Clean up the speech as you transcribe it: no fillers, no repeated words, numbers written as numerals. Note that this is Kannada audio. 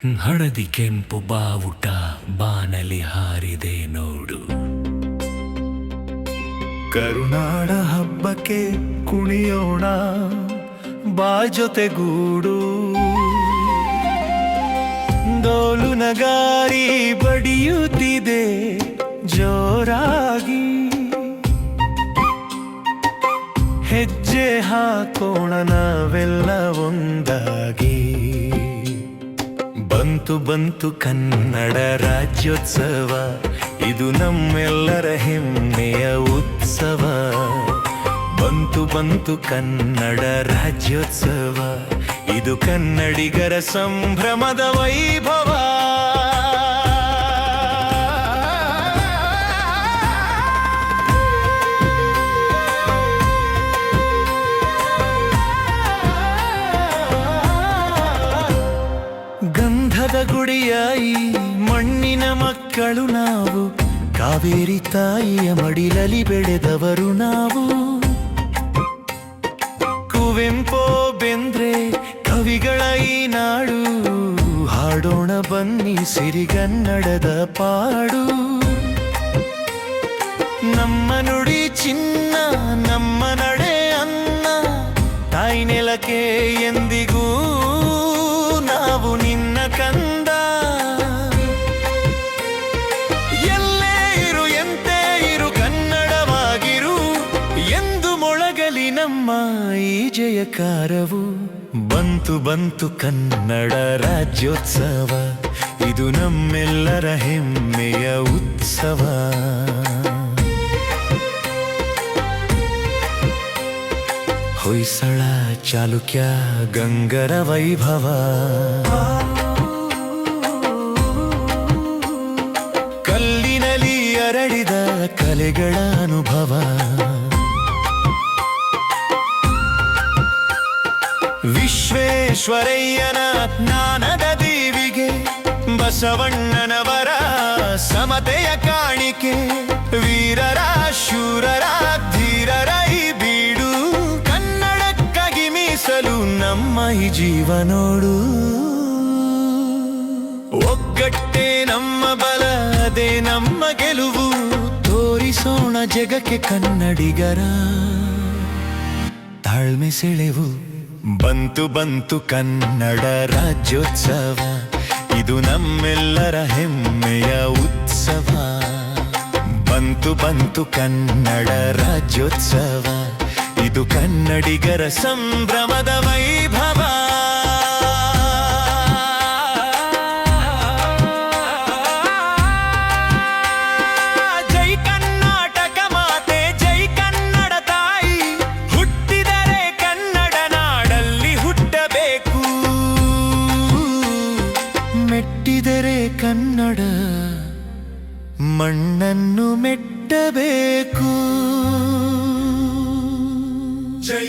ಹಳದಿ ಕೆಂಪು ಬಾವುಟ ಬಾನಲಿ ಹಾರಿದೆ ನೋಡು. ಕರುನಾಡ ಹಬ್ಬಕ್ಕೆ ಕುಣಿಯೋಣ ಬಾ ಜೊತೆಗೂಡು. ಡೋಲು ನಗಾರಿ ಬಡಿಯುತ್ತಿದೆ ಜೋರಾಗಿ, ಹೆಜ್ಜೆ ಹಾಕೋಣ ನಾವೆಲ್ಲ ಒಂದಾಗಿ. ಬಂತು ಬಂತು ಕನ್ನಡ ರಾಜ್ಯೋತ್ಸವ, ಇದು ನಮ್ಮೆಲ್ಲರ ಹೆಮ್ಮೆಯ ಉತ್ಸವ. ಬಂತು ಬಂತು ಕನ್ನಡ ರಾಜ್ಯೋತ್ಸವ, ಇದು ಕನ್ನಡಿಗರ ಸಂಭ್ರಮದ ವೈಭವ. ಗಂಧದ ಗುಡಿಯಾಯಿ ಮಣ್ಣಿನ ಮಕ್ಕಳು ನಾವು, ಕಾವೇರಿ ತಾಯಿಯ ಮಡಿಲಲ್ಲಿ ಬೆಳೆದವರು ನಾವು. ಕುವೆಂಪು ಬೆಂದ್ರೆ ಕವಿಗಳ ಈ ನಾಡು, ಹಾಡೋಣ ಬನ್ನಿ ಸಿರಿಗನ್ನಡದ ಪಾಡು. ನಮ್ಮ ನುಡಿ ಚಿನ್ನ, ನಮ್ಮ ನಡೆ ಅನ್ನ, ತಾಯಿ ನೆಲಕ್ಕೆ ಎಂದಿಗೂ ನಾವು ನಿನ್ನ ಕಂದ. ಎಲ್ಲೇ ಇರು ಎಂತೆ ಇರು ಕನ್ನಡವಾಗಿರು, ಎಂದು ಮೊಳಗಲಿ ನಮ್ಮ ಈ ಜಯಕಾರವು. ಬಂತು ಬಂತು ಕನ್ನಡ ರಾಜ್ಯೋತ್ಸವ, ಇದು ನಮ್ಮೆಲ್ಲರ ಹೆಮ್ಮೆಯ ಉತ್ಸವ. ಹೊಯ್ಸಳ ಚಾಲುಕ್ಯ ಗಂಗರ ವೈಭವ, ಕಲ್ಲಿನಲ್ಲಿ ಅರಳಿದ ಕಲೆಗಳ ಅನುಭವ. ವಿಶ್ವೇಶ್ವರಯ್ಯನ ಜ್ಞಾನದ ದೀವಿಗೆ, ಬಸವಣ್ಣನವರ ಸಮತೆಯ ಕಾಣಿಕೆ. ವೀರರ ಶೂರರ ಧೀರರ ಈ ಬೀಡು, ಕನ್ನಡಕ್ಕಾಗಿ ಮೀಸಲು ನಮ್ಮ ಈ ಜೀವ ನೋಡು. ಒಗ್ಗಟ್ಟೆ ನಮ್ಮ ಬಲ, ಅದೇ ನಮ್ಮ ಗೆಲುವು. ತೋರಿಸೋಣ ಜಗಕ್ಕೆ ಕನ್ನಡಿಗರ ತಾಳ್ಮೆ ಸೆಳೆವು. ಬಂತು ಬಂತು ಕನ್ನಡ ರಾಜ್ಯೋತ್ಸವ, ಇದು ನಮ್ಮೆಲ್ಲರ ಹೆಮ್ಮೆಯ ಉತ್ಸವ. ಬಂತು ಬಂತು ಕನ್ನಡ ರಾಜ್ಯೋತ್ಸವ, ಇದು ಕನ್ನಡಿಗರ ಸಂಭ್ರಮದ ವೈಭವ. ಜೈ ಕರ್ನಾಟಕ ಮಾತೆ, ಜೈ ಕನ್ನಡ ತಾಯಿ. ಹುಟ್ಟಿದರೆ ಕನ್ನಡ ನಾಡಲ್ಲಿ ಹುಟ್ಟಬೇಕು, ಮೆಟ್ಟಿದರೆ ಕನ್ನಡ ಮಣ್ಣನ್ನು ಮೆಟ್ಟಬೇಕು. ಜೈ